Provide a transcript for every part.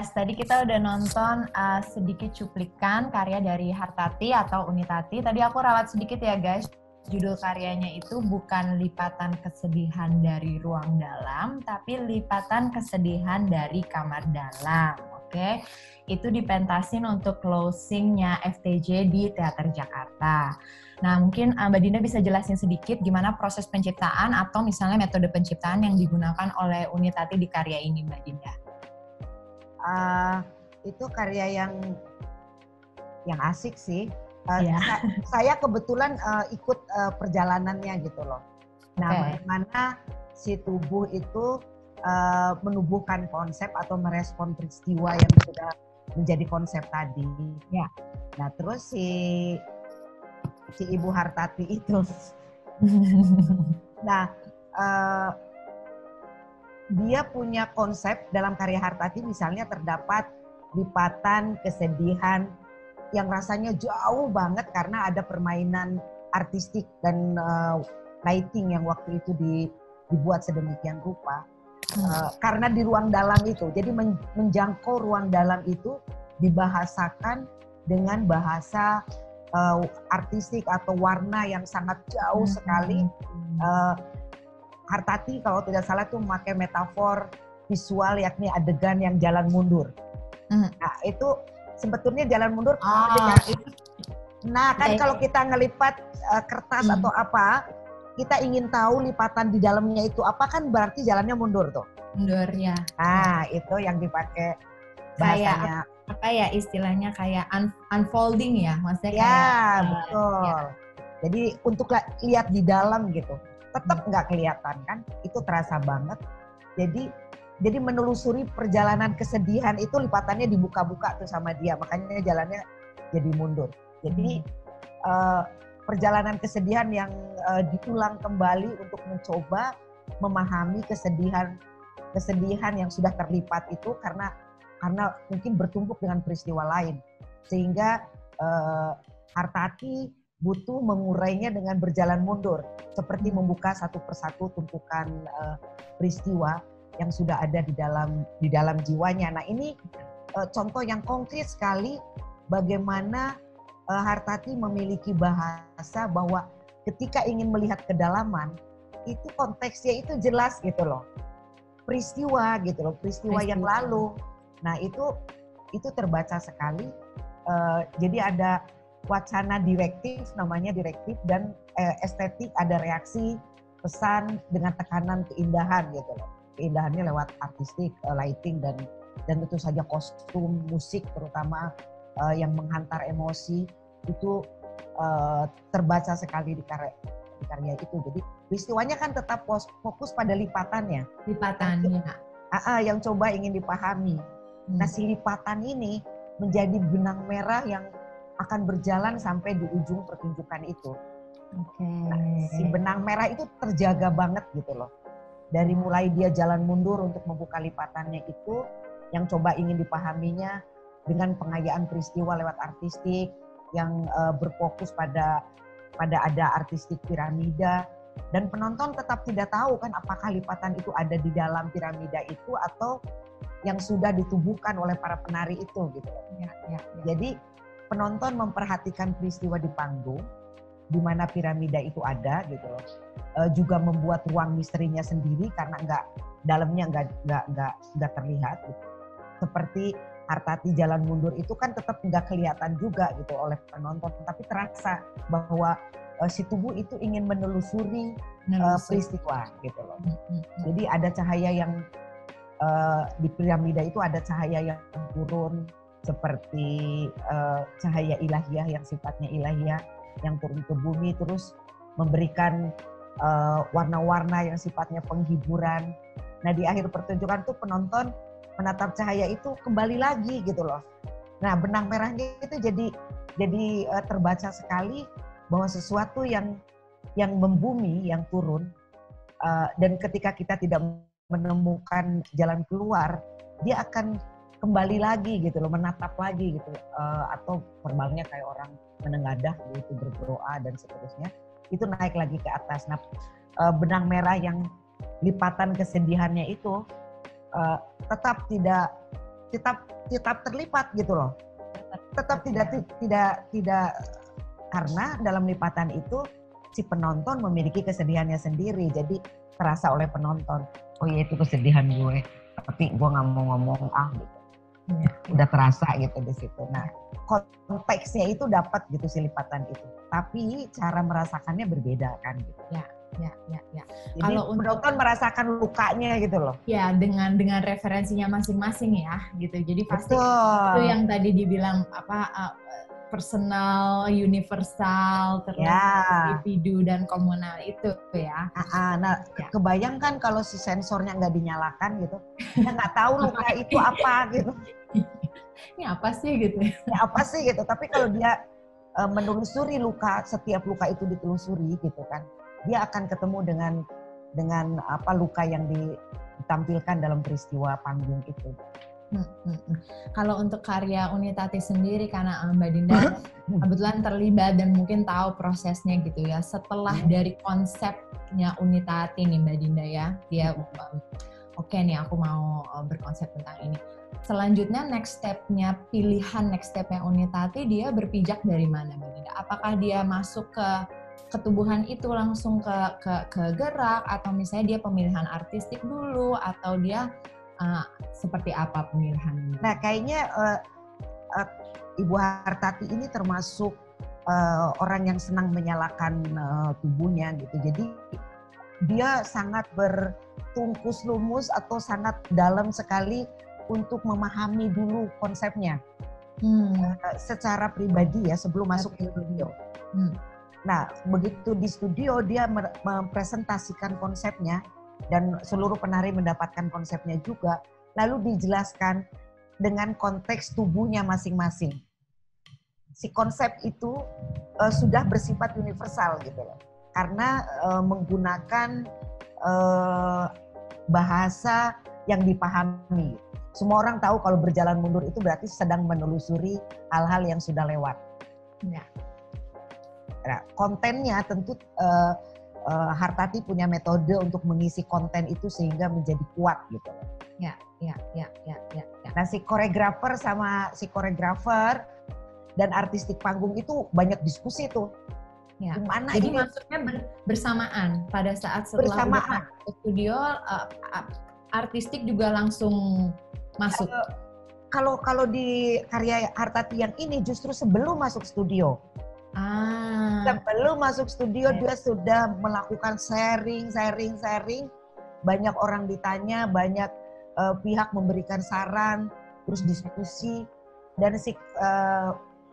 Yes, tadi kita udah nonton sedikit cuplikan karya dari Hartati atau Unitati. Tadi aku ralat sedikit ya guys, judul karyanya itu bukan lipatan kesedihan dari ruang dalam, tapi lipatan kesedihan dari kamar dalam. Oke, itu dipentasin untuk closingnya FTJ di Teater Jakarta. Nah, mungkin Mbak Dinda bisa jelasin sedikit gimana proses penciptaan atau misalnya metode penciptaan yang digunakan oleh Unitati di karya ini, Mbak Dinda. Itu karya yang asik sih. Saya kebetulan ikut perjalanannya gitu loh. Nah, bagaimana si tubuh itu menubuhkan konsep atau merespon peristiwa yang sudah menjadi konsep tadi. Ya. Nah, terus si Ibu Hartati itu. Nah, dia punya konsep dalam karya Hartati, misalnya terdapat lipatan kesedihan yang rasanya jauh banget karena ada permainan artistik dan lighting yang waktu itu dibuat sedemikian rupa. Karena di ruang dalam itu, jadi menjangkau ruang dalam itu dibahasakan dengan bahasa artistik atau warna yang sangat jauh sekali. Hartati kalau tidak salah tuh memakai metafor visual yakni adegan yang jalan mundur. Nah itu sebetulnya jalan mundur. Nah kan kalau kita ngelipat kertas atau apa, kita ingin tahu lipatan di dalamnya itu apa, kan berarti jalannya mundur tuh. Mundur ya. Nah itu yang dipakai bahasanya. Kayak apa ya istilahnya, kayak unfolding ya, maksudnya ya, kayak. Betul. Ya. Jadi untuk lihat di dalam gitu. Tetap nggak kelihatan kan, itu terasa banget. Jadi menelusuri perjalanan kesedihan itu lipatannya dibuka-buka tuh sama dia, makanya jalannya jadi mundur. Jadi perjalanan kesedihan yang diulang kembali untuk mencoba memahami kesedihan yang sudah terlipat itu karena mungkin bertumpuk dengan peristiwa lain, sehingga Hartati butuh mengurainya dengan berjalan mundur, seperti membuka satu persatu tumpukan peristiwa yang sudah ada di dalam jiwanya. Nah ini contoh yang konkret sekali bagaimana Hartati memiliki bahasa bahwa ketika ingin melihat kedalaman, itu konteksnya itu jelas gitu loh, peristiwa gitu loh, peristiwa yang lalu. Nah itu terbaca sekali. Jadi ada wacana direktif, namanya direktif, dan estetik, ada reaksi, pesan dengan tekanan keindahan gitu loh. Keindahannya lewat artistik, lighting, dan tentu saja kostum, musik terutama yang menghantar emosi itu terbaca sekali di karya itu. Jadi peristiwanya kan tetap fokus pada lipatannya. Lipatannya. Yang coba ingin dipahami. Nah si lipatan ini menjadi benang merah yang akan berjalan sampai di ujung pertunjukan itu. Nah, si benang merah itu terjaga banget gitu loh. Dari mulai dia jalan mundur untuk membuka lipatannya itu, yang coba ingin dipahaminya dengan pengayaan peristiwa lewat artistik, yang berfokus pada ada artistik piramida, dan penonton tetap tidak tahu kan apakah lipatan itu ada di dalam piramida itu atau yang sudah ditubuhkan oleh para penari itu gitu. Jadi penonton memperhatikan peristiwa di panggung, di mana piramida itu ada gitu loh. Juga membuat ruang misterinya sendiri karena dalamnya nggak terlihat gitu. Seperti Hartati jalan mundur itu kan tetap nggak kelihatan juga gitu oleh penonton, tapi terasa bahwa si tubuh itu ingin menelusuri peristiwa gitu loh. Jadi ada cahaya yang di piramida itu ada cahaya yang turun, seperti cahaya ilahiyah yang sifatnya ilahiyah yang turun ke bumi terus memberikan warna-warna yang sifatnya penghiburan. Nah di akhir pertunjukan tuh penonton menatap cahaya itu kembali lagi gitu loh. Nah benang merahnya itu jadi terbaca sekali bahwa sesuatu yang membumi, yang turun, dan ketika kita tidak menemukan jalan keluar, dia akan kembali lagi gitu loh, menatap lagi gitu, atau formalnya kayak orang menengadah gitu, berdoa dan seterusnya, itu naik lagi ke atas. Nah benang merah yang lipatan kesedihannya itu tetap tidak tetap terlipat gitu loh. Tetap tidak karena dalam lipatan itu si penonton memiliki kesedihannya sendiri, jadi terasa oleh penonton. Oh iya itu kesedihan gue, tapi gue nggak mau ngomong gitu. Ya, udah terasa gitu di situ. Nah konteksnya itu dapat gitu si lipatan itu, tapi cara merasakannya berbeda kan gitu. Ya. Jadi kalau penonton merasakan lukanya gitu loh. Ya dengan referensinya masing-masing ya gitu. Jadi pasti itu yang tadi dibilang personal, universal, terus individu dan komunal itu ya. Nah kebayang kan kalau si sensornya nggak dinyalakan gitu, dia nggak tahu luka itu apa gitu. Ini apa sih gitu? Ini apa sih gitu. Tapi kalau dia menelusuri luka, setiap luka itu ditelusuri gitu kan, dia akan ketemu dengan apa luka yang ditampilkan dalam peristiwa panggung itu. Kalau untuk karya Unitati sendiri, karena Mbak Dinda kebetulan terlibat dan mungkin tahu prosesnya gitu ya. Setelah dari konsepnya Unitati nih Mbak Dinda ya, dia oke nih aku mau berkonsep tentang ini. Selanjutnya pilihan next stepnya Unitati, dia berpijak dari mana Mbak Dinda? Apakah dia masuk ke ketubuhan itu langsung ke gerak, atau misalnya dia pemilihan artistik dulu, atau dia seperti apa pemilihannya? Nah kayaknya Ibu Hartati ini termasuk orang yang senang menyalakan tubuhnya gitu. Jadi dia sangat bertungkus lumus atau sangat dalam sekali untuk memahami dulu konsepnya secara pribadi ya sebelum masuk ke studio. Nah begitu di studio dia mempresentasikan konsepnya dan seluruh penari mendapatkan konsepnya juga, lalu dijelaskan dengan konteks tubuhnya masing-masing. Si konsep itu sudah bersifat universal gitu loh, karena menggunakan bahasa yang dipahami. Semua orang tahu kalau berjalan mundur itu berarti sedang menelusuri hal-hal yang sudah lewat. Ya. Nah, kontennya tentu Hartati punya metode untuk mengisi konten itu sehingga menjadi kuat gitu. Ya. Nah si koreografer dan artistik panggung itu banyak diskusi tuh. Ya. Jadi maksudnya bersamaan pada saat setelah udah ke studio, artistik juga langsung masuk. Kalau di karya Hartati yang ini justru sebelum masuk studio. Sebelum masuk studio dia sudah melakukan sharing. Banyak orang ditanya, banyak pihak memberikan saran, terus diskusi. Dan si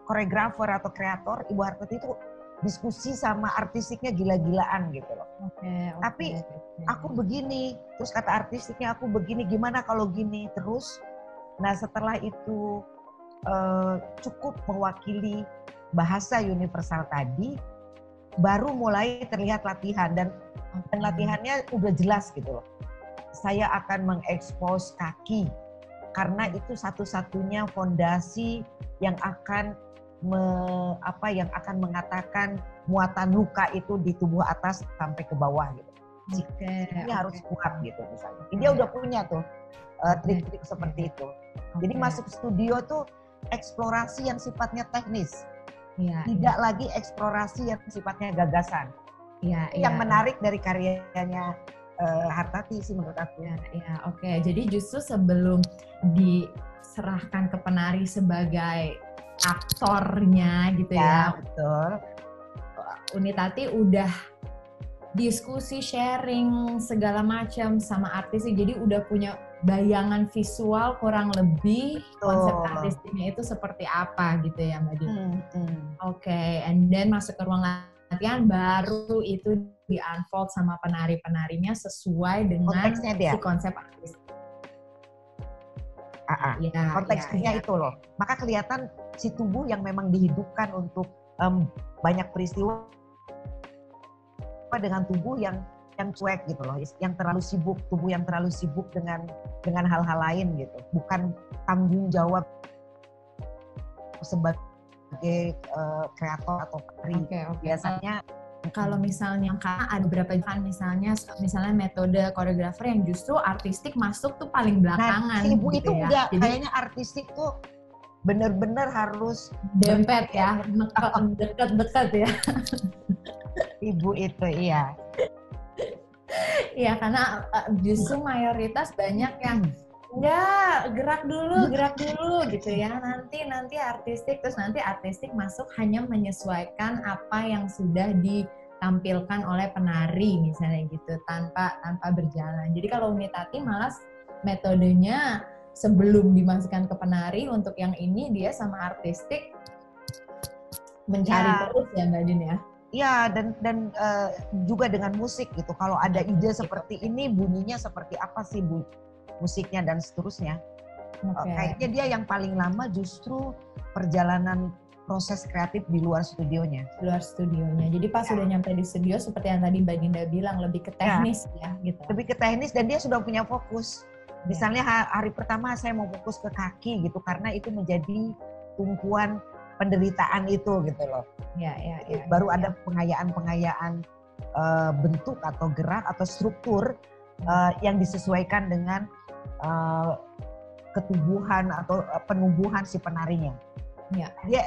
koreografer atau kreator Ibu Hartati itu diskusi sama artistiknya gila-gilaan gitu loh. Tapi aku begini, terus kata artistiknya aku begini, gimana kalau gini terus. Nah setelah itu cukup mewakili bahasa universal tadi, baru mulai terlihat latihan dan latihannya udah jelas gitu loh. Saya akan mengekspos kaki karena itu satu-satunya fondasi yang akan mengatakan muatan luka itu di tubuh atas sampai ke bawah gitu. Ini harus kuat gitu misalnya. Dia udah punya tuh trik-trik seperti itu. Jadi masuk studio tuh eksplorasi yang sifatnya teknis. Tidak lagi eksplorasi yang sifatnya gagasan. Yang menarik dari karyanya Hartati sih menurut aku. Jadi justru sebelum diserahkan ke penari sebagai aktornya gitu ya. Betul. Unitati udah diskusi, sharing segala macam sama artis, jadi udah punya bayangan visual kurang lebih konsep artistiknya itu seperti apa gitu ya Mbak Dina. And then masuk ke ruang latihan, baru itu di-unfold sama penari-penarinya sesuai dengan si konsep artis. Konteksnya itu loh. Maka kelihatan si tubuh yang memang dihidupkan untuk banyak peristiwa dengan tubuh yang cuek gitu loh, yang terlalu sibuk, tubuh yang terlalu sibuk dengan hal-hal lain gitu, bukan tanggung jawab sebagai kreator atau penari. Biasanya kalau misalnya karena ada beberapa kan misalnya metode koreografer yang justru artistik masuk tuh paling belakangan. Nah, si ibu gitu itu ya. enggak, Jadi, kayaknya artistik tuh bener-bener harus dempet ya, deket-deket ya. Ibu itu, iya. Iya, karena justru mayoritas banyak yang enggak, gerak dulu gitu ya. Nanti artistik, terus nanti artistik masuk hanya menyesuaikan apa yang sudah ditampilkan oleh penari misalnya gitu, tanpa berjalan. Jadi kalau Unitati malah metodenya sebelum dimasukkan ke penari, untuk yang ini dia sama artistik mencari terus ya Mbak Din ya. Iya, dan juga dengan musik gitu. Kalau ada ide seperti ini, bunyinya seperti apa sih musiknya dan seterusnya. Kayaknya dia yang paling lama justru perjalanan proses kreatif di luar studionya. Jadi pas sudah nyampe di studio, seperti yang tadi Mbak Dinda bilang, lebih ke teknis ya gitu. Lebih ke teknis, dan dia sudah punya fokus. Misalnya hari pertama saya mau fokus ke kaki gitu, karena itu menjadi tumpuan penderitaan itu gitu loh. Baru ada pengayaan bentuk atau gerak atau struktur yang disesuaikan dengan ketubuhan atau penumbuhan si penarinya. Dia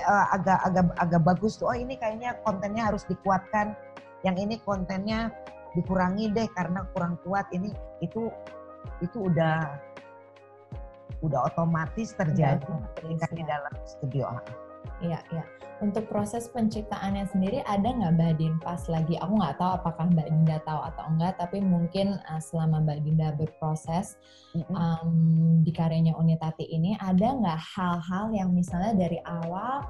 agak bagus tuh. Oh, ini kayaknya kontennya harus dikuatkan. Yang ini kontennya dikurangi deh karena kurang kuat. Itu udah otomatis terjadi ketika di dalam studio. Iya. Untuk proses penciptaannya sendiri ada nggak Mbak Din pas lagi, aku nggak tahu apakah Mbak Dinda tahu atau enggak, tapi mungkin selama Mbak Dinda berproses di karyanya Unitati ini, ada nggak hal-hal yang misalnya dari awal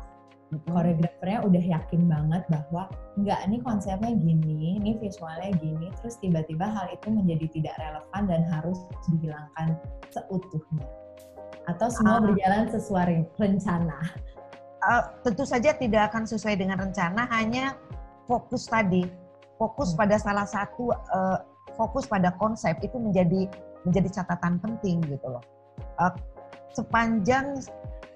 koreografernya udah yakin banget bahwa nggak, ini konsepnya gini, ini visualnya gini, terus tiba-tiba hal itu menjadi tidak relevan dan harus dihilangkan seutuhnya? Atau semua berjalan sesuai rencana? Tentu saja tidak akan sesuai dengan rencana, hanya fokus pada salah satu, fokus pada konsep itu menjadi catatan penting gitu loh. Sepanjang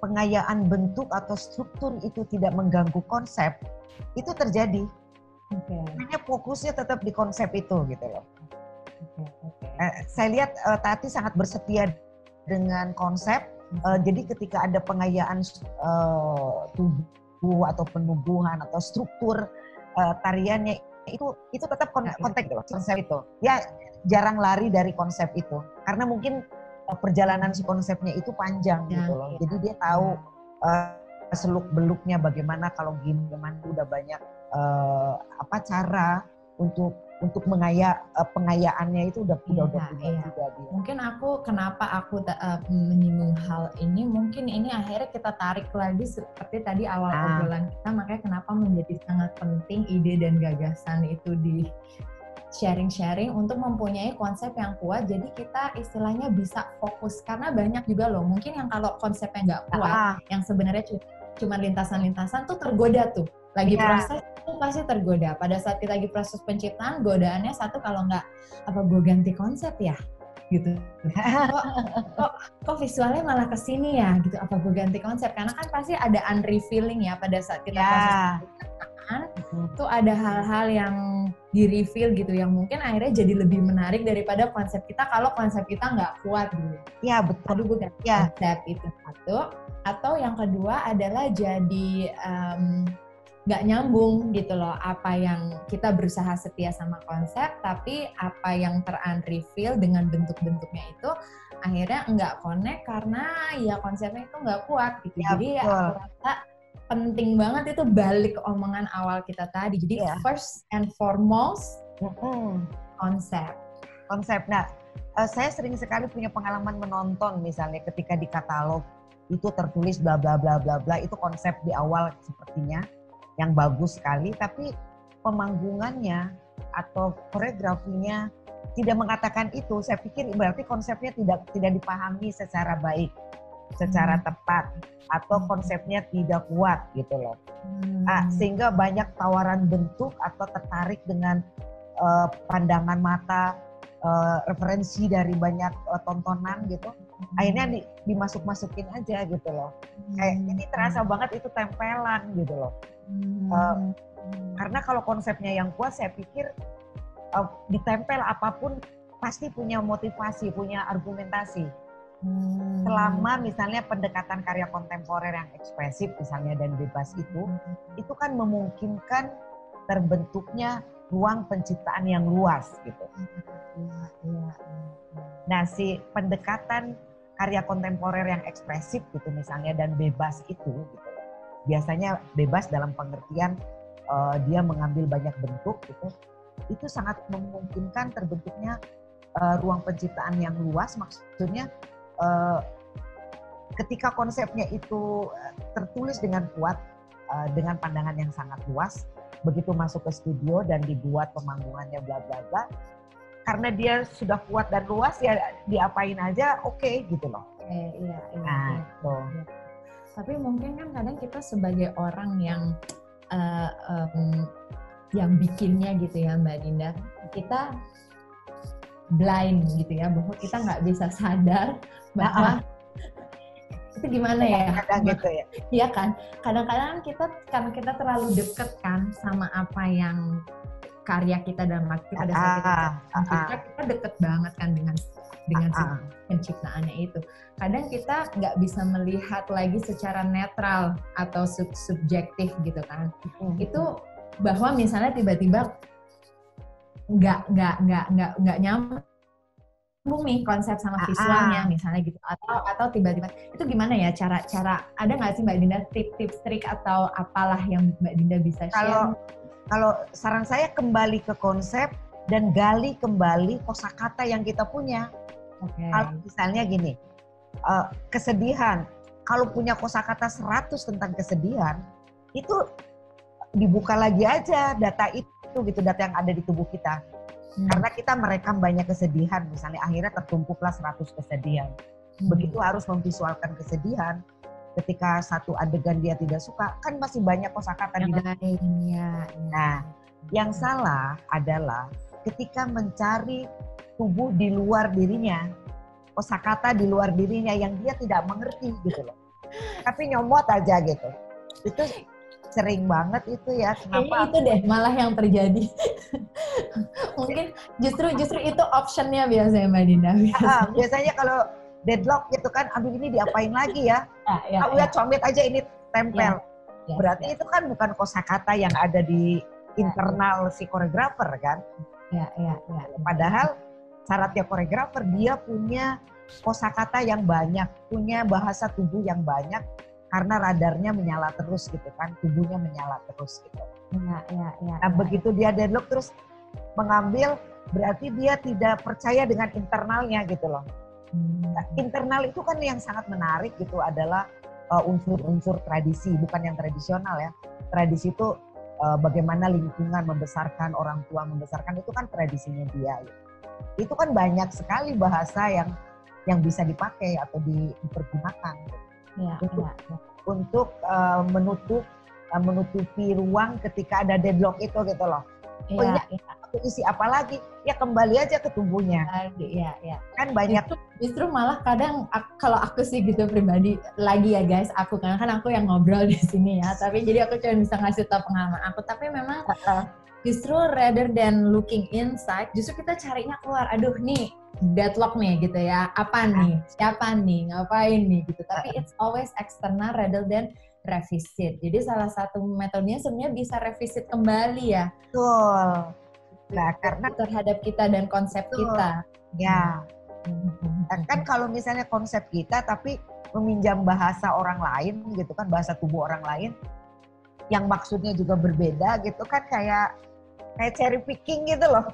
pengayaan bentuk atau struktur itu tidak mengganggu konsep, itu terjadi. Hanya fokusnya tetap di konsep itu gitu loh. Saya lihat Tati sangat bersetia dengan konsep. Jadi ketika ada pengayaan tubuh atau penubuhan atau struktur tariannya itu tetap kontak gitu, konsep itu. Ya jarang lari dari konsep itu karena mungkin perjalanan si konsepnya itu panjang gitu loh. Jadi dia tahu seluk beluknya bagaimana, kalau gini memang udah banyak cara untuk pengayaannya itu udah punya juga. Mungkin kenapa aku menyinggung hal ini, mungkin ini akhirnya kita tarik lagi seperti tadi awal obrolan kita, makanya kenapa menjadi sangat penting ide dan gagasan itu di sharing untuk mempunyai konsep yang kuat, jadi kita istilahnya bisa fokus, karena banyak juga loh mungkin yang kalau konsepnya nggak kuat, yang sebenarnya cuma lintasan-lintasan tuh tergoda tuh. Lagi proses itu pasti tergoda. Pada saat kita lagi proses penciptaan, godaannya satu, kalau nggak apa gue ganti konsep ya gitu. Kok visualnya malah kesini ya gitu, apa gue ganti konsep, karena kan pasti ada unrevealing ya pada saat kita proses penciptaan. Itu ada hal-hal yang di-reveal gitu, yang mungkin akhirnya jadi lebih menarik daripada konsep kita kalau konsep kita nggak kuat gitu. Iya betul. Aduh gue ganti konsep, itu satu. Atau yang kedua adalah jadi nggak nyambung gitu loh, apa yang kita berusaha setia sama konsep, tapi apa yang ter-unreveal dengan bentuk-bentuknya itu akhirnya nggak connect karena ya konsepnya itu nggak kuat gitu. Jadi aku rasa penting banget itu balik ke omongan awal kita tadi. Jadi first and foremost konsep. Nah, saya sering sekali punya pengalaman menonton misalnya ketika di katalog itu tertulis bla bla bla bla bla, itu konsep di awal sepertinya yang bagus sekali, tapi pemanggungannya atau koreografinya tidak mengatakan itu. Saya pikir berarti konsepnya tidak dipahami secara baik, secara tepat, atau konsepnya tidak kuat gitu loh. Sehingga banyak tawaran bentuk atau tertarik dengan pandangan mata, referensi dari banyak tontonan gitu, Akhirnya dimasuk-masukin aja gitu loh. Kayak ini terasa banget itu tempelan gitu loh. Karena kalau konsepnya yang kuat, saya pikir ditempel apapun pasti punya motivasi, punya argumentasi. Selama misalnya pendekatan karya kontemporer yang ekspresif misalnya dan bebas itu kan memungkinkan terbentuknya ruang penciptaan yang luas gitu. Nah, si pendekatan karya kontemporer yang ekspresif gitu misalnya dan bebas itu gitu. Biasanya bebas dalam pengertian dia mengambil banyak bentuk gitu. Itu sangat memungkinkan terbentuknya ruang penciptaan yang luas, maksudnya ketika konsepnya itu tertulis dengan kuat, dengan pandangan yang sangat luas, begitu masuk ke studio dan dibuat pemanggungannya bla bla bla, karena dia sudah kuat dan luas ya diapain aja oke, gitu loh. Iya. Tuh. Tapi mungkin kan kadang kita sebagai orang yang bikinnya gitu ya Mbak Dinda, kita blind gitu ya, bahwa kita nggak bisa sadar bahwa itu gimana ya? Gitu ya. Iya kan, kadang-kadang kita terlalu deket kan sama apa yang karya kita dalam arti pada saat kita deket banget kan dengan penciptaannya itu. Kadang kita nggak bisa melihat lagi secara netral atau subjektif gitu kan. Itu bahwa misalnya tiba-tiba nggak nyambung nih konsep sama visualnya misalnya gitu, atau tiba-tiba itu gimana ya cara ada nggak sih Mbak Dinda tips trik atau apalah yang Mbak Dinda bisa share? Kalau saran saya kembali ke konsep dan gali kembali kosakata yang kita punya. Misalnya gini, kesedihan, kalau punya kosakata 100 tentang kesedihan, itu dibuka lagi aja data itu gitu, data yang ada di tubuh kita. Karena kita merekam banyak kesedihan, misalnya akhirnya tertumpuklah 100 kesedihan. Begitu harus memvisualkan kesedihan, ketika satu adegan dia tidak suka, kan masih banyak kosakata di dalam. Nah, yang salah adalah ketika mencari tubuh di luar dirinya, kosakata di luar dirinya yang dia tidak mengerti gitu loh. Tapi nyomot aja gitu. Itu sering banget itu ya. Kenapa? Itu deh malah yang terjadi. Mungkin justru itu optionnya biasanya Mbak Dinda. Biasanya kalau deadlock gitu kan, aduh ini diapain lagi ya? Ya comit aja ini tempel. Berarti itu kan bukan kosakata yang ada di internal si koreografer kan? Padahal syaratnya koreografer dia punya kosakata yang banyak, punya bahasa tubuh yang banyak, karena radarnya menyala terus gitu kan, tubuhnya menyala terus gitu. Nah begitu dia deadlock terus mengambil, berarti dia tidak percaya dengan internalnya gitu loh. Nah, internal itu kan yang sangat menarik gitu adalah unsur-unsur tradisi, bukan yang tradisional ya. Tradisi itu bagaimana lingkungan membesarkan, orang tua membesarkan, itu kan tradisinya dia. Gitu. Itu kan banyak sekali bahasa yang bisa dipakai atau dipergunakan untuk menutupi ruang ketika ada deadlock itu gitu loh. Isi apa lagi? Ya kembali aja ke tubuhnya. Kan banyak. Justru malah kadang kalau aku sih gitu pribadi lagi ya guys, aku kan aku yang ngobrol di sini ya. Tapi jadi aku cuma bisa ngasih tahu pengalaman aku. Tapi memang justru rather than looking inside, justru kita carinya keluar. Aduh nih deadlock nih gitu ya. Apa nih? Siapa nih? Ngapain nih gitu. Tapi it's always external rather than revisit. Jadi salah satu metodenya sebenarnya bisa revisit kembali ya. Betul. Nah, karena terhadap kita dan konsep kita. Ya. Kan kalau misalnya konsep kita tapi meminjam bahasa orang lain gitu kan, bahasa tubuh orang lain yang maksudnya juga berbeda gitu kan, kayak cherry picking gitu loh.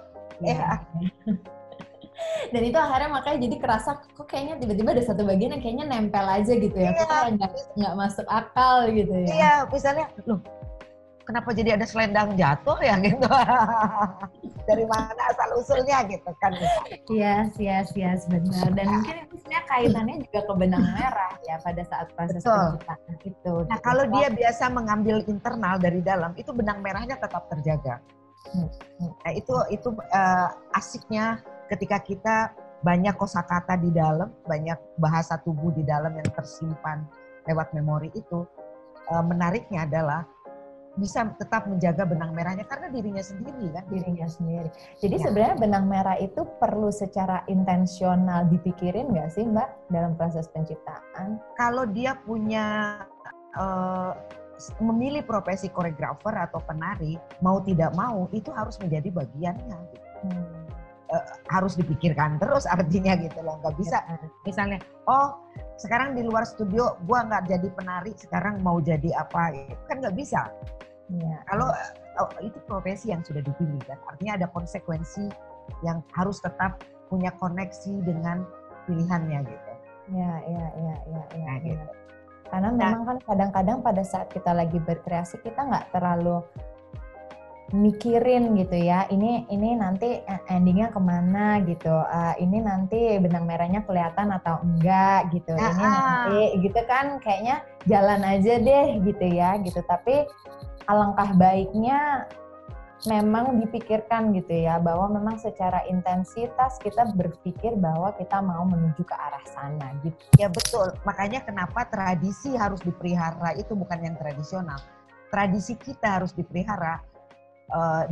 Dan itu akhirnya makanya jadi kerasa kok kayaknya tiba-tiba ada satu bagian yang kayaknya nempel aja gitu ya. Kok kayak nggak masuk akal gitu ya. Iya, misalnya loh kenapa jadi ada selendang jatuh ya gitu. Dari mana asal usulnya gitu kan. Yes, benar. Dan mungkin itu sebenarnya kaitannya juga ke benang merah ya pada saat proses penciptaan itu. Nah kalau dia biasa mengambil internal dari dalam, itu benang merahnya tetap terjaga. Nah itu asiknya ketika kita banyak kosakata di dalam, banyak bahasa tubuh di dalam yang tersimpan lewat memori itu. Menariknya adalah bisa tetap menjaga benang merahnya karena dirinya sendiri kan. Dirinya sendiri. Jadi sebenarnya benang merah itu perlu secara intensional dipikirin nggak sih Mbak dalam proses penciptaan? Kalau dia punya memilih profesi koreografer atau penari, mau tidak mau itu harus menjadi bagiannya. Gitu. Harus dipikirkan terus artinya gitu loh, nggak bisa misalnya sekarang di luar studio gua nggak jadi penari, sekarang mau jadi apa, kan nggak bisa. Kalau itu profesi yang sudah dipilih kan, artinya ada konsekuensi yang harus tetap punya koneksi dengan pilihannya gitu. Nah, gitu. Karena memang kan kadang-kadang pada saat kita lagi berkreasi kita nggak terlalu mikirin gitu ya, ini nanti endingnya kemana gitu, ini nanti benang merahnya kelihatan atau enggak gitu, ini nanti gitu kan kayaknya jalan aja deh gitu ya gitu. Tapi alangkah baiknya memang dipikirkan gitu ya, bahwa memang secara intensitas kita berpikir bahwa kita mau menuju ke arah sana gitu. Ya betul, makanya kenapa tradisi harus dipelihara, itu bukan yang tradisional. Tradisi kita harus dipelihara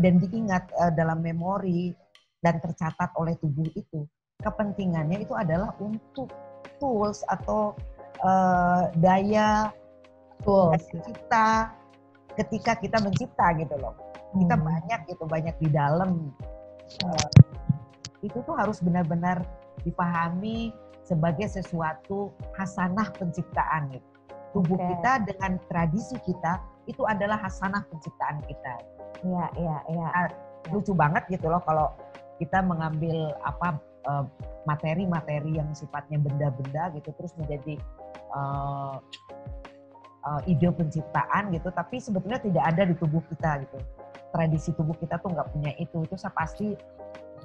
dan diingat dalam memori dan tercatat oleh tubuh itu. Kepentingannya itu adalah untuk tools atau daya kita ketika kita mencipta gitu loh. Kita banyak di dalam. Itu tuh harus benar-benar dipahami sebagai sesuatu hasanah penciptaan gitu. Tubuh kita dengan tradisi kita itu adalah hasanah penciptaan kita. Lucu banget gitu loh kalau kita mengambil materi-materi yang sifatnya benda-benda gitu terus menjadi ide penciptaan gitu, tapi sebetulnya tidak ada di tubuh kita gitu. Tradisi tubuh kita tuh nggak punya itu saya pasti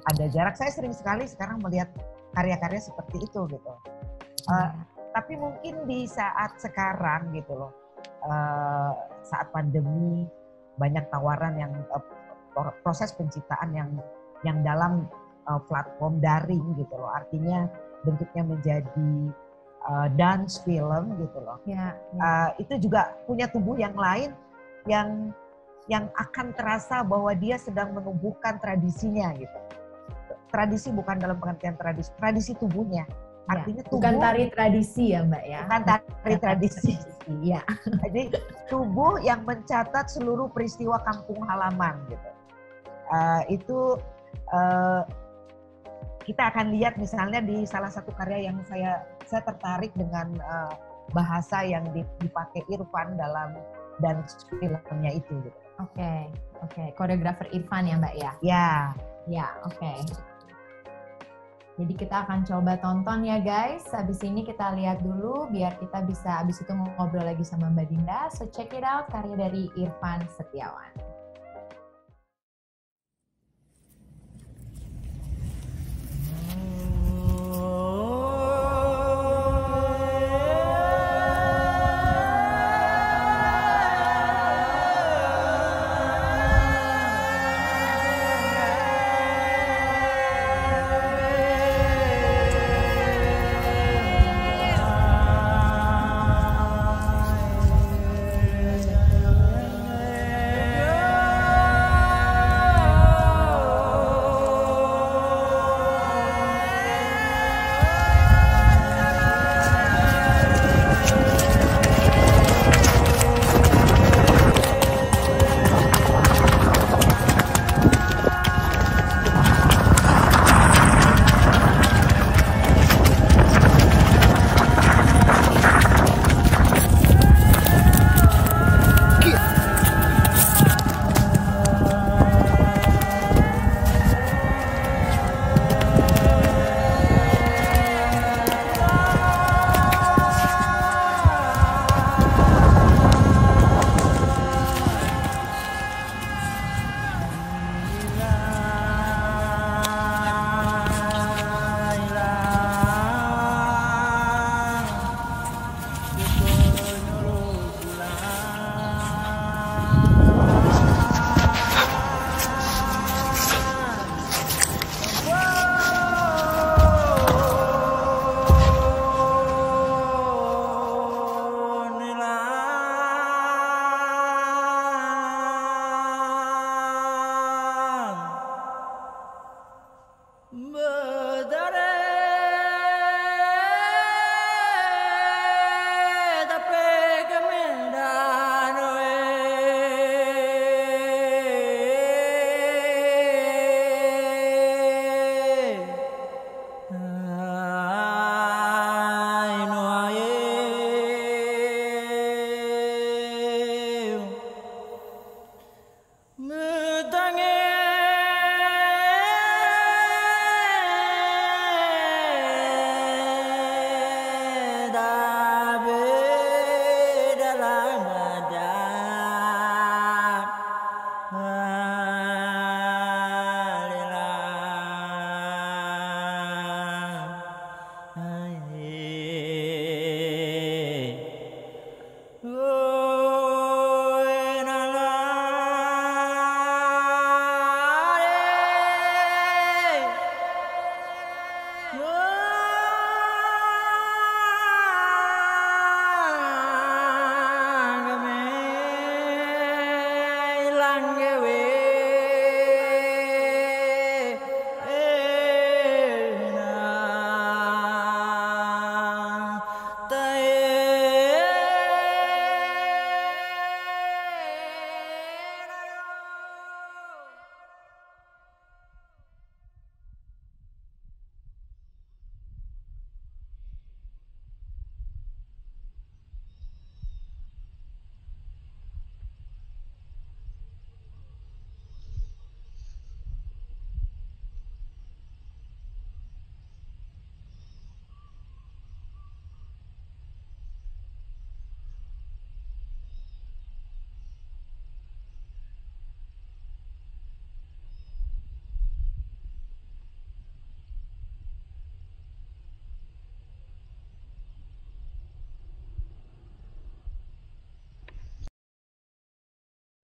ada jarak. Saya sering sekali sekarang melihat karya-karya seperti itu gitu. Tapi mungkin di saat sekarang gitu loh, saat pandemi banyak tawaran yang proses penciptaan yang dalam platform daring gitu loh, artinya bentuknya menjadi dance film gitu loh. Itu juga punya tubuh yang lain yang akan terasa bahwa dia sedang menumbuhkan tradisinya gitu. Tradisi bukan dalam pengertian tradisi tubuhnya. Artinya tubuh, bukan tari tradisi ya Mbak ya. Bukan tari tradisi. Iya. Jadi tubuh yang mencatat seluruh peristiwa kampung halaman gitu. Itu kita akan lihat misalnya di salah satu karya yang saya tertarik dengan bahasa yang dipakai Irfan dalam dance filmnya itu gitu. Oke. Koreografer Irfan ya Mbak ya? Ya, oke. Jadi kita akan coba tonton ya guys. Habis ini kita lihat dulu biar kita bisa habis itu ngobrol lagi sama Mbak Dinda. So check it out, karya dari Irfan Setiawan. Yeah.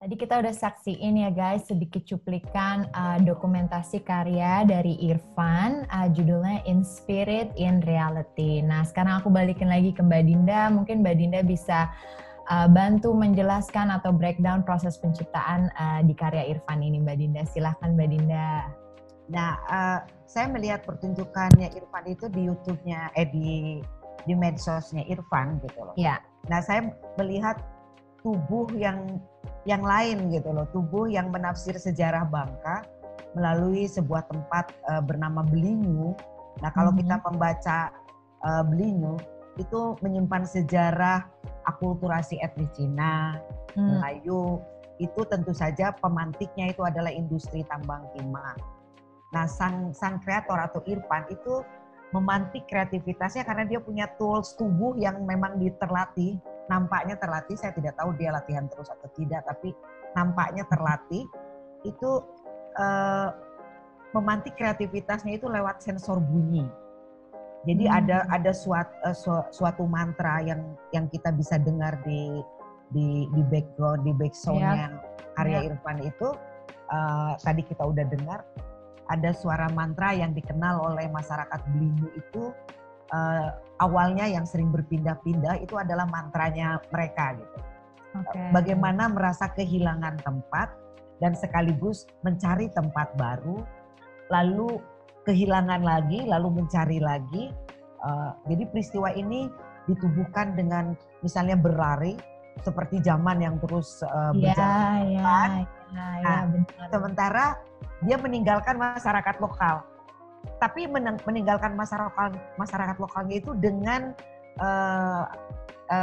Tadi kita udah saksiin ya guys sedikit cuplikan dokumentasi karya dari Irfan, judulnya In Spirit in Reality. Nah sekarang aku balikin lagi ke Mbak Dinda, mungkin Mbak Dinda bisa bantu menjelaskan atau breakdown proses penciptaan di karya Irfan ini Mbak Dinda. Silahkan Mbak Dinda. Nah saya melihat pertunjukannya Irfan itu di YouTube-nya, di medsosnya Irfan gitu loh. Ya. Nah saya melihat tubuh yang lain gitu loh, tubuh yang menafsir sejarah Bangka melalui sebuah tempat bernama Belinyu. Nah kalau kita membaca Belinyu itu menyimpan sejarah akulturasi etnis Cina, Melayu, itu tentu saja pemantiknya itu adalah industri tambang timah. Nah sang kreator atau Irfan itu memantik kreativitasnya karena dia punya tools tubuh yang memang terlatih. Nampaknya terlatih, saya tidak tahu dia latihan terus atau tidak, tapi nampaknya terlatih. Itu memantik kreativitasnya itu lewat sensor bunyi. Jadi ada suatu mantra yang kita bisa dengar di background, di backsoundnya karya Irfan itu. Tadi kita udah dengar ada suara mantra yang dikenal oleh masyarakat Belinyu itu. Awalnya yang sering berpindah-pindah itu adalah mantranya mereka gitu. Bagaimana merasa kehilangan tempat dan sekaligus mencari tempat baru, lalu kehilangan lagi, lalu mencari lagi. Jadi peristiwa ini ditubuhkan dengan misalnya berlari seperti zaman yang terus berjalan. Sementara dia meninggalkan masyarakat lokal. Tapi meninggalkan masyarakat lokalnya itu dengan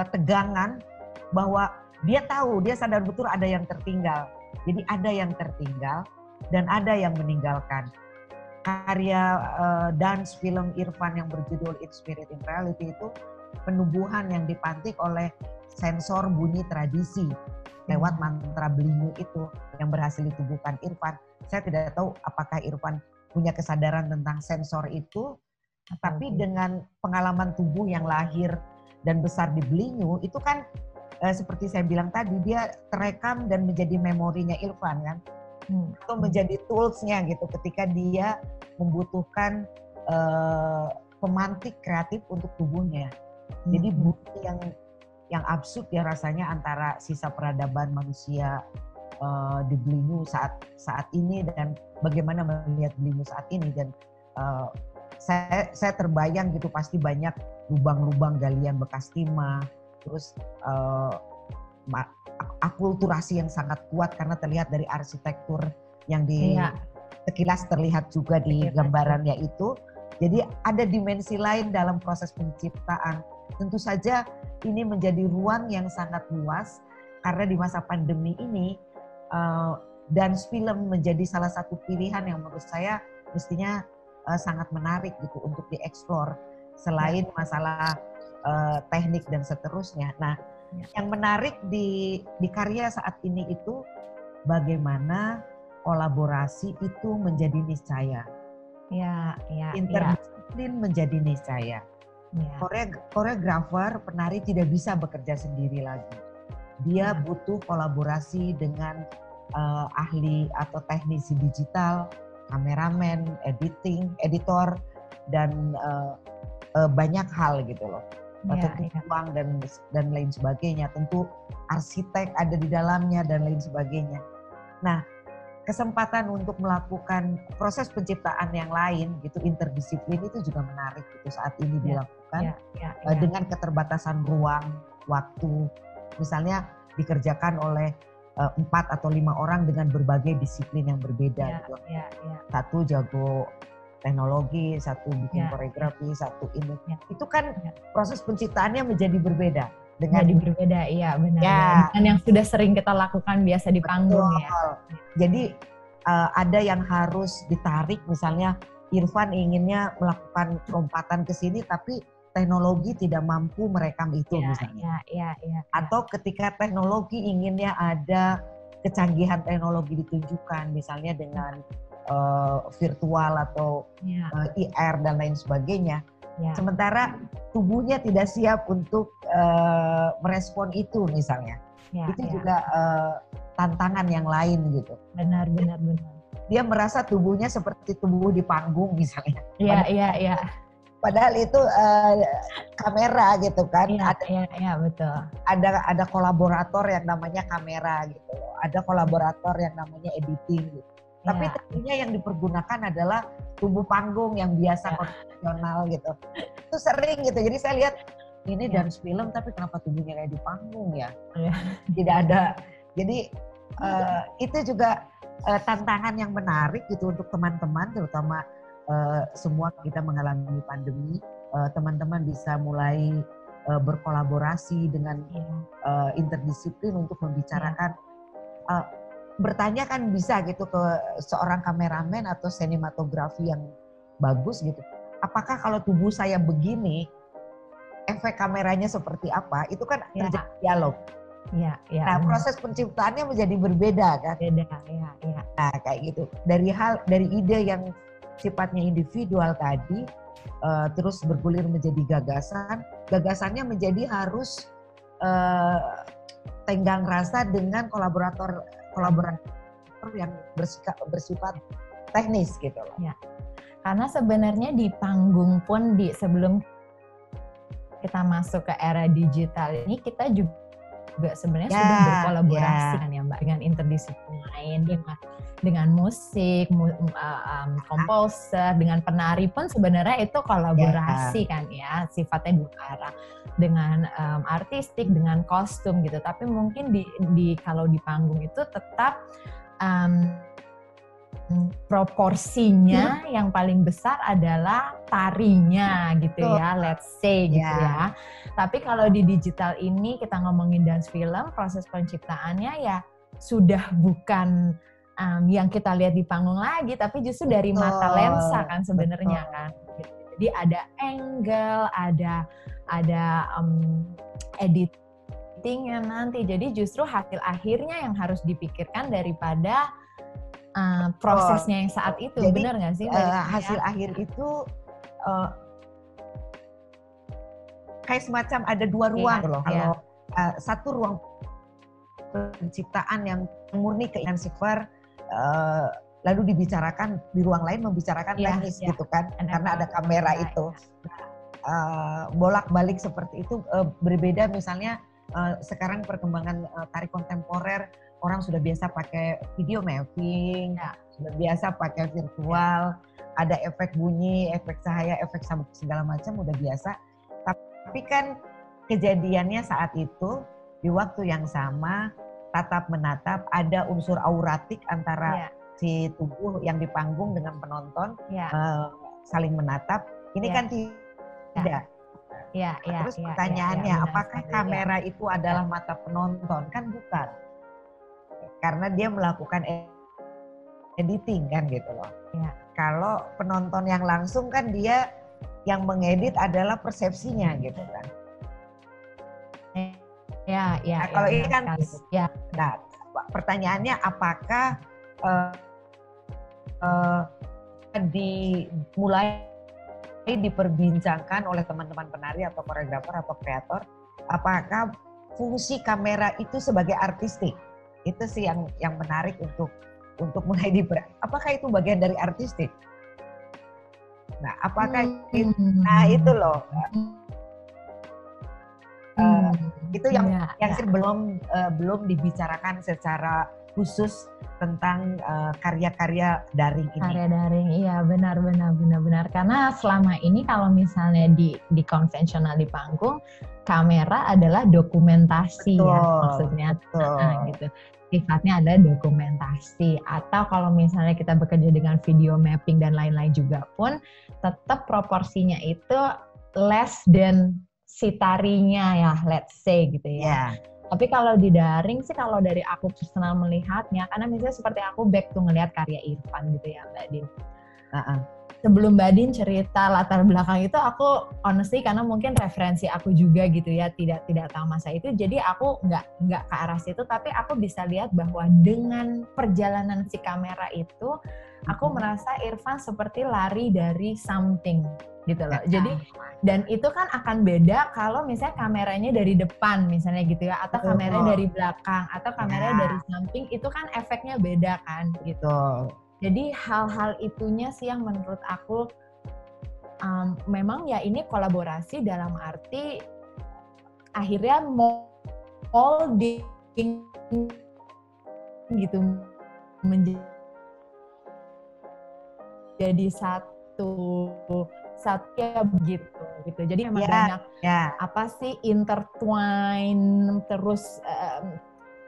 tegangan bahwa dia sadar betul ada yang tertinggal. Jadi ada yang tertinggal dan ada yang meninggalkan. Karya dance film Irfan yang berjudul In Spirit in Reality itu penubuhan yang dipantik oleh sensor bunyi tradisi lewat mantra Belinyu itu yang berhasil ditubuhkan Irfan. Saya tidak tahu apakah Irfan punya kesadaran tentang sensor itu, tapi dengan pengalaman tubuh yang lahir dan besar di Belinyu itu kan seperti saya bilang tadi, dia terekam dan menjadi memorinya Irfan kan, atau menjadi toolsnya gitu ketika dia membutuhkan pemantik kreatif untuk tubuhnya. Jadi bunyi yang absurd ya rasanya antara sisa peradaban manusia di Belinyu saat ini dan bagaimana melihat Belinyu saat ini. Dan saya terbayang gitu pasti banyak lubang-lubang galian bekas timah, terus akulturasi yang sangat kuat karena terlihat dari arsitektur yang sekilas terlihat juga di gambarannya itu. Jadi ada dimensi lain dalam proses penciptaan. Tentu saja ini menjadi ruang yang sangat luas karena di masa pandemi ini dance film menjadi salah satu pilihan yang menurut saya mestinya sangat menarik gitu untuk dieksplor selain masalah teknik dan seterusnya. Nah, yang menarik di karya saat ini itu bagaimana kolaborasi itu menjadi niscaya. Interdisiplin menjadi niscaya. Koreografer, penari tidak bisa bekerja sendiri lagi. Dia butuh kolaborasi dengan ahli atau teknisi digital, kameramen, editor, dan banyak hal gitu loh. Tentu uang dan lain sebagainya. Tentu arsitek ada di dalamnya dan lain sebagainya. Nah, kesempatan untuk melakukan proses penciptaan yang lain gitu interdisiplin itu juga menarik gitu saat ini dilakukan dengan keterbatasan ruang, waktu. Misalnya dikerjakan oleh 4 atau 5 orang dengan berbagai disiplin yang berbeda gitu. Satu jago teknologi, satu bikin koreografi, satu ini. Itu kan proses penciptaannya menjadi berbeda. Jadi berbeda, iya benar. Dengan yang sudah sering kita lakukan biasa di panggung ya. Jadi ada yang harus ditarik, misalnya Irfan inginnya melakukan lompatan ke sini, tapi teknologi tidak mampu merekam itu misalnya. Atau ketika teknologi inginnya ada kecanggihan teknologi ditunjukkan, misalnya dengan virtual atau IR dan lain sebagainya. Sementara tubuhnya tidak siap untuk merespon itu misalnya. Itu juga tantangan yang lain gitu. Benar. Dia merasa tubuhnya seperti tubuh di panggung misalnya. Iya. Padahal itu kamera gitu kan. Iya, betul. Ada kolaborator yang namanya kamera gitu. Ada kolaborator yang namanya editing gitu. Tapi tentunya yang dipergunakan adalah tubuh panggung yang biasa konvensional gitu. Itu sering gitu. Jadi saya lihat ini dance film tapi kenapa tubuhnya kayak di panggung ya? Tidak ada. Jadi itu juga tantangan yang menarik gitu untuk teman-teman, terutama semua kita mengalami pandemi. Teman-teman bisa mulai berkolaborasi dengan interdisiplin untuk membicarakan bertanya kan bisa gitu ke seorang kameramen atau sinematografi yang bagus gitu. Apakah kalau tubuh saya begini, efek kameranya seperti apa? Itu kan terjadi dialog. Nah, proses penciptaannya menjadi berbeda kan? Nah, kayak gitu. Dari ide yang sifatnya individual tadi, terus bergulir menjadi gagasan. Gagasannya menjadi harus tenggang rasa dengan kolaborator yang bersifat teknis gitu loh. Karena sebenarnya di panggung pun sebelum kita masuk ke era digital ini kita juga sebenarnya sudah berkolaborasi kan ya Mbak dengan interdisiplin lain, dengan musik, komposer, dengan penari pun sebenarnya itu kolaborasi kan ya, sifatnya dua arah, dengan artistik, dengan kostum gitu. Tapi mungkin kalau di panggung itu tetap proporsinya yang paling besar adalah tarinya gitu ya, let's say gitu ya. Tapi kalau di digital ini kita ngomongin dance film, proses penciptaannya ya sudah bukan yang kita lihat di panggung lagi, tapi justru dari mata lensa kan sebenarnya kan. Jadi ada angle, ada editingnya nanti. Jadi justru hasil akhirnya yang harus dipikirkan daripada prosesnya yang saat itu. Jadi, benar nggak sih? Hasil akhir itu kayak semacam ada dua ruang loh. Kalau satu ruang penciptaan yang murni keinginan sifar, lalu dibicarakan di ruang lain membicarakan teknis gitu kan, karena ada kamera itu. Bolak-balik seperti itu berbeda. Misalnya sekarang perkembangan tari kontemporer, orang sudah biasa pakai video mapping, sudah biasa pakai virtual, ada efek bunyi, efek cahaya, efek sabuk segala macam udah biasa. Tapi kan kejadiannya saat itu di waktu yang sama tatap menatap, ada unsur auratik antara si tubuh yang di panggung dengan penonton saling menatap. Ini kan tidak. Terus pertanyaannya, apakah kamera itu adalah mata penonton? Kan bukan. Karena dia melakukan editing kan gitu loh. Kalau penonton yang langsung kan dia yang mengedit adalah persepsinya gitu kan. Kalau ini kan, nah pertanyaannya apakah mulai diperbincangkan oleh teman-teman penari atau koreografer atau kreator, apakah fungsi kamera itu sebagai artistik? Itu sih yang menarik untuk mulai apakah itu bagian dari artistik? Nah, apakah itu loh. Itu yang belum dibicarakan secara khusus tentang karya-karya daring ini. Karya daring, iya benar. Karena selama ini kalau misalnya di konvensional di panggung, kamera adalah dokumentasi, betul, ya maksudnya, betul. Gitu. Sifatnya ada dokumentasi. Atau kalau misalnya kita bekerja dengan video mapping dan lain-lain juga pun, tetap proporsinya itu less than si tarinya ya, let's say gitu ya. Yeah. Tapi kalau di daring sih, kalau dari aku personal melihatnya, karena misalnya seperti aku back to ngelihat karya Irfan gitu ya Mbak Din. Sebelum Mbak Din cerita latar belakang itu, aku honestly karena mungkin referensi aku juga gitu ya, tidak tahu masa itu, jadi aku nggak ke arah situ, tapi aku bisa lihat bahwa dengan perjalanan si kamera itu, aku merasa Irfan seperti lari dari something gitu loh. Jadi dan itu kan akan beda kalau misalnya kameranya dari depan misalnya gitu ya, atau kameranya dari belakang, atau kameranya dari samping, itu kan efeknya beda kan gitu. Jadi hal-hal itunya sih yang menurut aku memang ya ini kolaborasi dalam arti akhirnya molding gitu menjadi satu ya gitu. Jadi memang banyak apa sih intertwine terus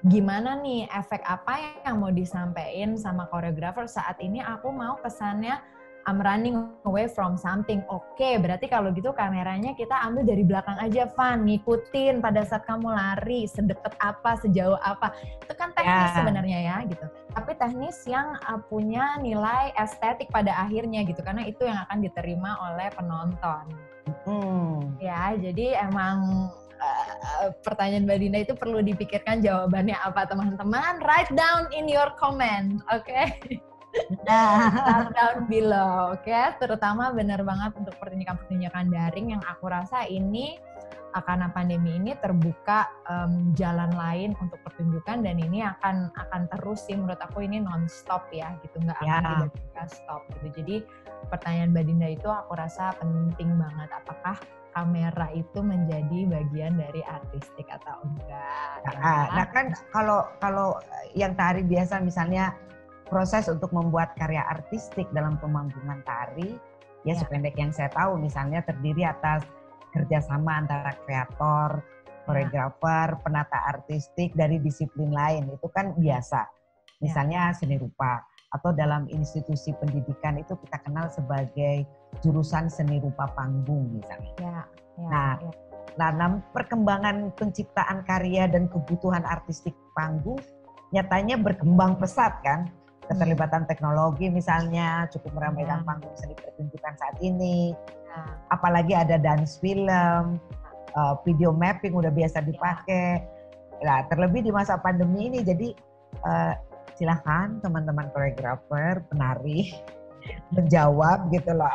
gimana nih efek apa yang mau disampaikan sama koreografer saat ini. Aku mau kesannya I'm running away from something. Oke, berarti kalau gitu kameranya kita ambil dari belakang aja, Van, ngikutin pada saat kamu lari, sedekat apa, sejauh apa. Itu kan teknis sebenarnya ya gitu. Tapi teknis yang punya nilai estetik pada akhirnya gitu, karena itu yang akan diterima oleh penonton. Ya, jadi emang pertanyaan Mbak Dinda itu perlu dipikirkan jawabannya apa, teman-teman. Write down in your comment, oke? Write down below, oke? Terutama benar banget untuk pertunjukan-pertunjukan daring yang aku rasa ini karena pandemi ini terbuka jalan lain untuk pertunjukan, dan ini akan terus sih menurut aku, ini non-stop ya gitu, nggak akan tiba-tiba stop gitu. Jadi pertanyaan Mbak Dinda itu aku rasa penting banget, apakah kamera itu menjadi bagian dari artistik atau enggak. Nah kan kalau yang tari biasa misalnya proses untuk membuat karya artistik dalam pemanggungan tari, ya sependek yang saya tahu misalnya terdiri atas kerjasama antara kreator, koreografer, penata artistik dari disiplin lain, itu kan biasa. Misalnya seni rupa, atau dalam institusi pendidikan itu kita kenal sebagai jurusan seni rupa panggung misalnya. Nah, perkembangan penciptaan karya dan kebutuhan artistik panggung nyatanya berkembang pesat kan. Keterlibatan teknologi misalnya cukup meramaikan panggung seni pertunjukan saat ini. Apalagi ada dance film, video mapping udah biasa dipakai. Nah, terlebih di masa pandemi ini, jadi silakan teman-teman koreografer, penari menjawab gitu loh,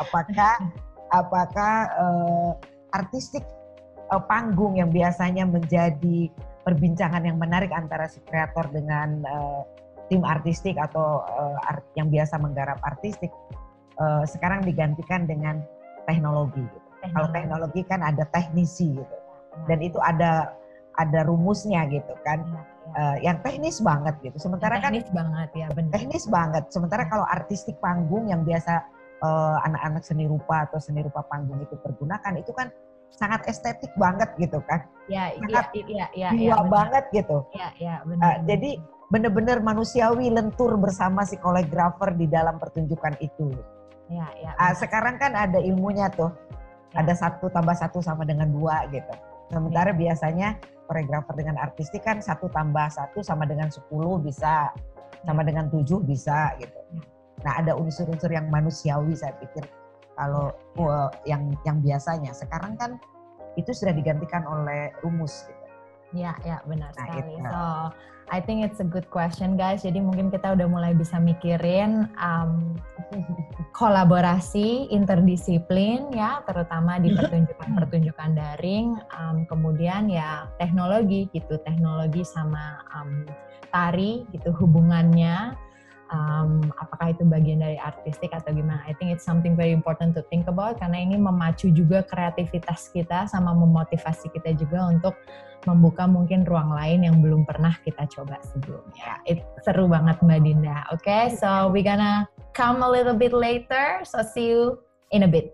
apakah artistik panggung yang biasanya menjadi perbincangan yang menarik antara si kreator dengan tim artistik atau yang biasa menggarap artistik sekarang digantikan dengan teknologi gitu. Kalau teknologi kan ada teknisi gitu, dan itu ada rumusnya gitu kan. Yang teknis banget gitu. Sementara teknis banget ya, benar. Teknis banget. Sementara kalau artistik panggung yang biasa anak-anak seni rupa atau seni rupa panggung itu pergunakan, itu kan sangat estetik banget gitu kan. Sangat jiwa banget gitu. Benar. Jadi benar-benar manusiawi, lentur bersama si koreografer di dalam pertunjukan itu. Sekarang kan ada ilmunya tuh. Ada 1 tambah 1 sama dengan 2 gitu. Sementara biasanya koreografer dengan artistik kan 1 tambah 1 sama dengan 10 bisa, sama dengan 7 bisa gitu. Nah, ada unsur-unsur yang manusiawi saya pikir kalau yang biasanya. Sekarang kan itu sudah digantikan oleh rumus gitu. Ya benar sekali. So, I think it's a good question guys. Jadi mungkin kita udah mulai bisa mikirin kolaborasi interdisiplin ya, terutama di pertunjukan daring. Kemudian ya teknologi gitu, teknologi sama tari gitu hubungannya. apakah itu bagian dari artistik atau gimana. I think it's something very important to think about karena ini memacu juga kreativitas kita sama memotivasi kita juga untuk membuka mungkin ruang lain yang belum pernah kita coba sebelumnya. Seru banget Mbak Dinda. Okay, so we gonna come a little bit later. So see you in a bit.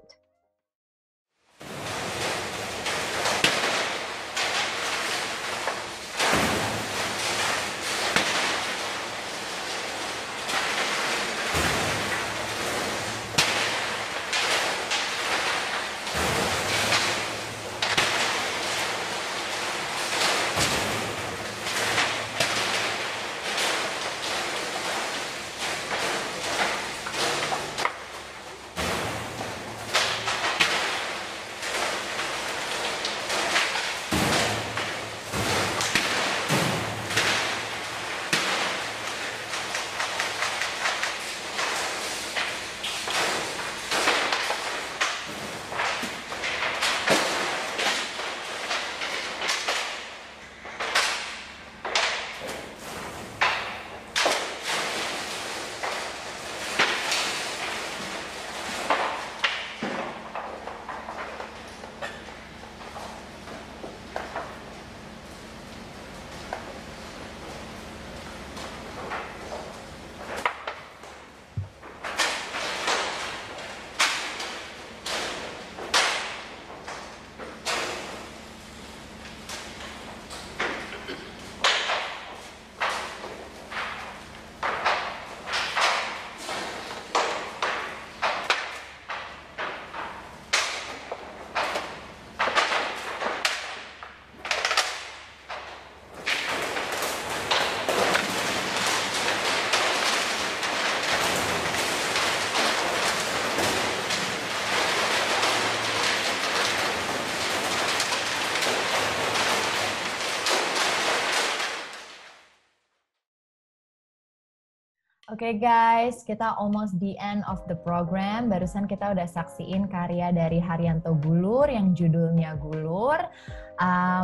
Oke guys, kita almost the end of the program. Barusan kita udah saksiin karya dari Haryanto Gulur yang judulnya Gulur.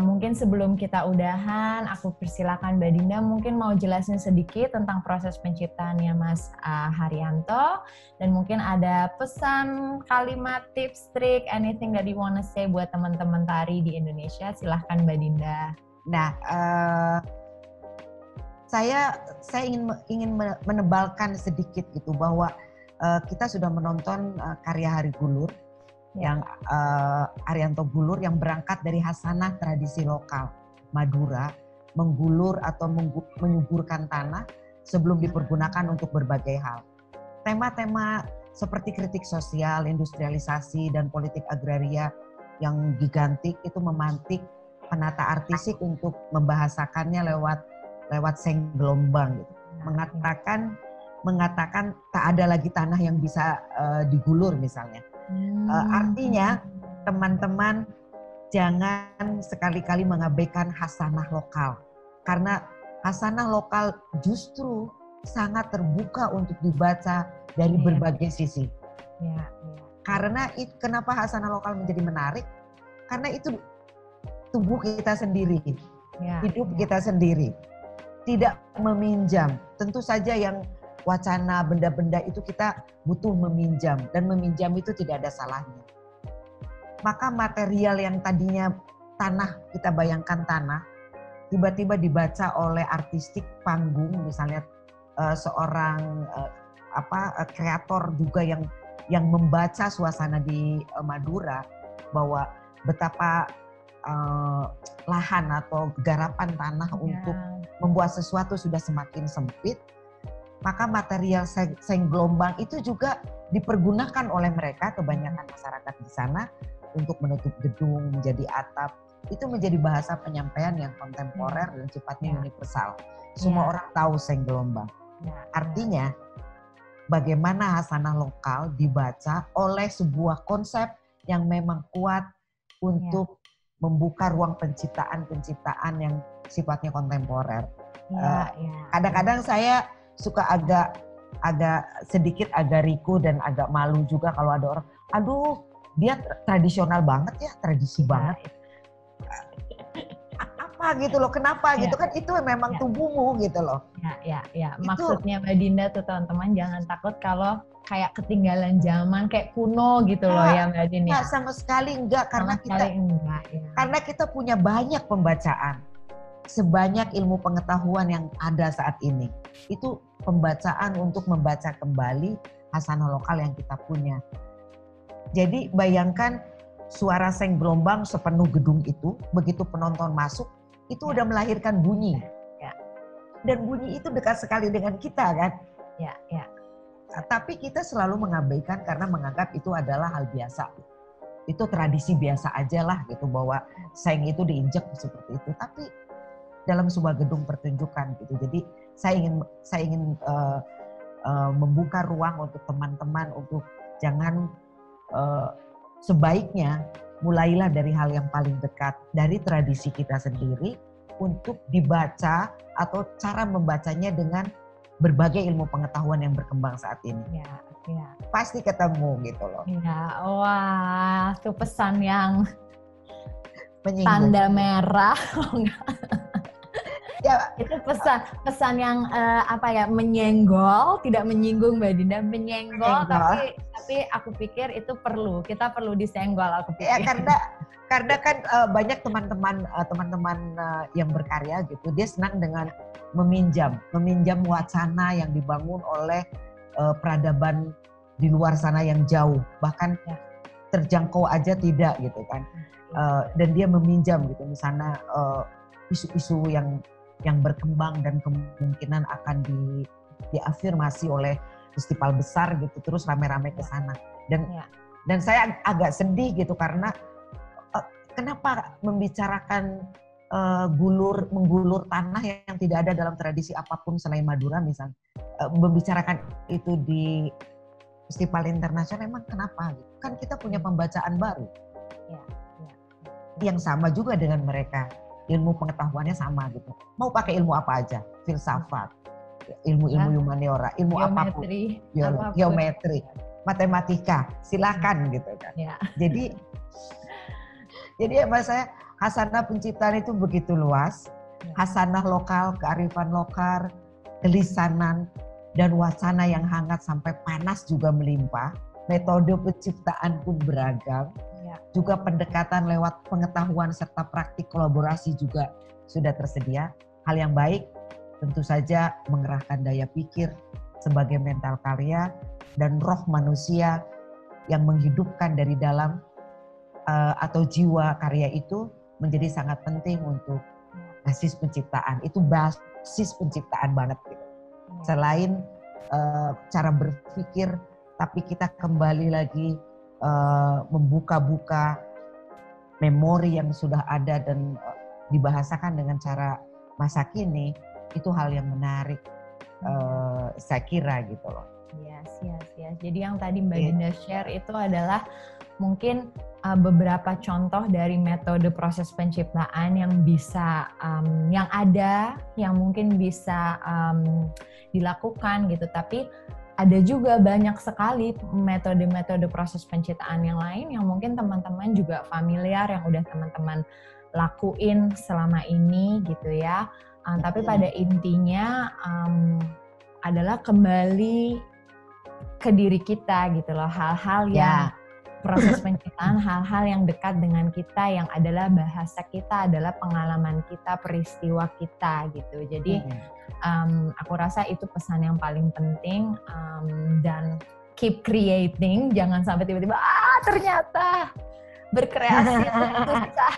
Mungkin sebelum kita udahan, aku persilakan Mbak Dinda mungkin mau jelasin sedikit tentang proses penciptaannya Mas Haryanto. Dan mungkin ada pesan, kalimat, tips, trik, anything that you wanna say buat teman-teman tari di Indonesia. Silahkan Mbak Dinda. Nah, saya ingin menebalkan sedikit gitu bahwa kita sudah menonton karya Hari Gulur yang Haryanto Gulur yang berangkat dari hasanah tradisi lokal Madura, menggulur atau menyuburkan tanah sebelum dipergunakan untuk berbagai hal. Tema-tema seperti kritik sosial, industrialisasi dan politik agraria yang gigantik itu memantik penata artistik untuk membahasakannya lewat seng gelombang gitu. Mengatakan tak ada lagi tanah yang bisa digulur misalnya. Artinya teman-teman jangan sekali-kali mengabaikan hasanah lokal. Karena hasanah lokal justru sangat terbuka untuk dibaca dari berbagai sisi. Karena kenapa hasanah lokal menjadi menarik? Karena itu tubuh kita sendiri, hidup kita sendiri. Tidak meminjam. Tentu saja yang wacana benda-benda itu kita butuh meminjam. Dan meminjam itu tidak ada salahnya. Maka material yang tadinya tanah, kita bayangkan tanah, tiba-tiba dibaca oleh artistik panggung, misalnya seorang kreator juga yang membaca suasana di Madura, bahwa betapa lahan atau garapan tanah untuk membuat sesuatu sudah semakin sempit, maka material seng gelombang itu juga dipergunakan oleh mereka, kebanyakan masyarakat di sana, untuk menutup gedung, menjadi atap. Itu menjadi bahasa penyampaian yang kontemporer dan sifatnya universal. Semua orang tahu seng gelombang. Artinya, bagaimana hasanah lokal dibaca oleh sebuah konsep yang memang kuat untuk membuka ruang penciptaan yang sifatnya kontemporer. Kadang-kadang saya suka agak sedikit agak riku dan agak malu juga kalau ada orang, dia tradisional banget ya, tradisi banget. Kenapa gitu loh? Kenapa gitu kan? Itu memang tubuhmu gitu loh. Ya. Maksudnya Mbak Dinda tuh teman-teman jangan takut kalau kayak ketinggalan zaman, kayak kuno gitu loh ya Mbak Dinda. Enggak, sama sekali enggak. Karena kita punya banyak pembacaan. Sebanyak ilmu pengetahuan yang ada saat ini. Itu pembacaan untuk membaca kembali hasanah lokal yang kita punya. Jadi bayangkan suara seng gelombang sepenuh gedung itu, begitu penonton masuk, itu udah melahirkan bunyi. Dan bunyi itu dekat sekali dengan kita kan. Tapi kita selalu mengabaikan karena menganggap itu adalah hal biasa. Itu tradisi biasa aja lah gitu, bahwa seng itu diinjek seperti itu. Tapi dalam sebuah gedung pertunjukan gitu. Jadi saya ingin membuka ruang untuk teman-teman untuk jangan sebaiknya mulailah dari hal yang paling dekat dari tradisi kita sendiri untuk dibaca atau cara membacanya dengan berbagai ilmu pengetahuan yang berkembang saat ini. Pasti ketemu gitu loh. Wah, itu pesan yang menyinggung. Tanda merah. Itu pesan yang menyenggol, tidak menyinggung Mbak Dinda, menyenggol. Tapi aku pikir itu kita perlu disenggol, aku pikir. Karena kan banyak teman-teman yang berkarya gitu, dia senang dengan meminjam wacana yang dibangun oleh peradaban di luar sana yang jauh, bahkan terjangkau aja tidak gitu kan. Dan dia meminjam gitu misalnya isu-isu yang berkembang dan kemungkinan akan diafirmasi oleh festival besar gitu, terus rame-rame ke sana. Dan saya agak sedih gitu karena kenapa membicarakan menggulur tanah yang tidak ada dalam tradisi apapun selain Madura misalnya, membicarakan itu di festival internasional, emang kenapa? Kan kita punya pembacaan baru yang sama juga dengan mereka. Ilmu pengetahuannya sama gitu. Mau pakai ilmu apa aja, filsafat, ilmu humaniora, ilmu geometri, apapun, geometri, matematika, silakan gitu kan. Jadi mas saya hasanah penciptaan itu begitu luas, hasanah lokal, kearifan lokal, kelisanan dan wacana yang hangat sampai panas juga melimpah. Metode penciptaan pun beragam. Juga pendekatan lewat pengetahuan serta praktik kolaborasi juga sudah tersedia. Hal yang baik tentu saja mengerahkan daya pikir sebagai mental karya dan roh manusia yang menghidupkan dari dalam atau jiwa karya itu menjadi sangat penting untuk basis penciptaan. Itu basis penciptaan banget gitu. Selain cara berpikir, tapi kita kembali lagi membuka-buka memori yang sudah ada dan dibahasakan dengan cara masa kini, itu hal yang menarik saya kira gitu loh. Yes. Jadi yang tadi Mbak Dinda share itu adalah mungkin beberapa contoh dari metode proses penciptaan yang bisa, yang ada, yang mungkin bisa dilakukan gitu. Tapi ada juga banyak sekali metode-metode proses penciptaan yang lain yang mungkin teman-teman juga familiar, yang udah teman-teman lakuin selama ini gitu ya. Tapi pada intinya adalah kembali ke diri kita gitu loh. Hal-hal yang proses penciptaan, hal-hal yang dekat dengan kita, yang adalah bahasa kita, adalah pengalaman kita, peristiwa kita gitu. Jadi aku rasa itu pesan yang paling penting, dan keep creating, jangan sampai tiba-tiba ternyata berkreasi itu susah.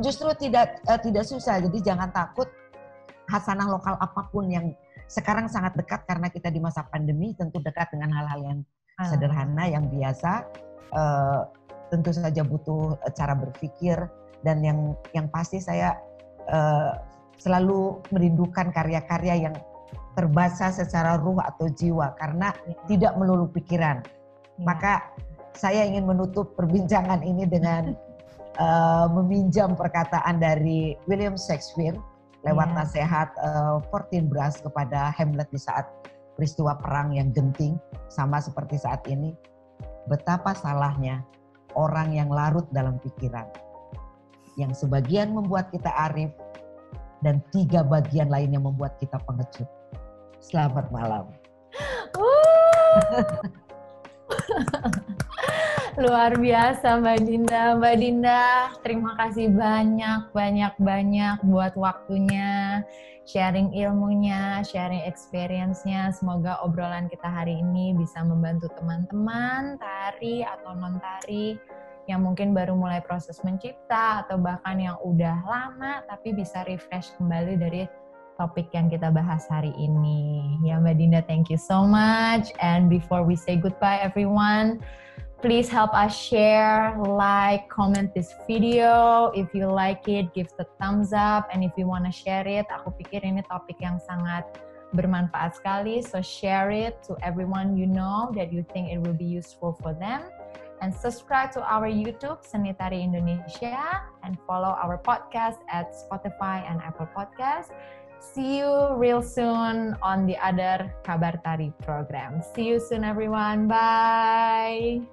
Justru tidak susah. Jadi jangan takut. Hasanah lokal apapun yang sekarang sangat dekat karena kita di masa pandemi, tentu dekat dengan hal-hal yang sederhana, yang biasa. Tentu saja butuh cara berpikir, dan yang pasti saya selalu merindukan karya-karya yang terbaca secara ruh atau jiwa, karena tidak melulu pikiran. Maka saya ingin menutup perbincangan ini dengan meminjam perkataan dari William Shakespeare lewat nasihat Fortinbras kepada Hamlet di saat peristiwa perang yang genting, sama seperti saat ini. Betapa salahnya orang yang larut dalam pikiran. yang sebagian membuat kita arif, dan 3 bagian lainnya membuat kita pengecut. Selamat malam. Luar biasa Mbak Dinda. Mbak Dinda, terima kasih banyak buat waktunya, sharing ilmunya, sharing experience-nya. Semoga obrolan kita hari ini bisa membantu teman-teman tari atau non-tari yang mungkin baru mulai proses mencipta atau bahkan yang udah lama tapi bisa refresh kembali dari topik yang kita bahas hari ini. Ya Mbak Dinda, thank you so much. And before we say goodbye everyone, please help us share, like, comment this video. If you like it, give the thumbs up. And if you want to share it, aku pikir ini topik yang sangat bermanfaat sekali. So share it to everyone you know that you think it will be useful for them. And subscribe to our YouTube, Seni Tari Indonesia. And follow our podcast at Spotify and Apple Podcasts. See you real soon on the other Kabar Tari program. See you soon everyone. Bye.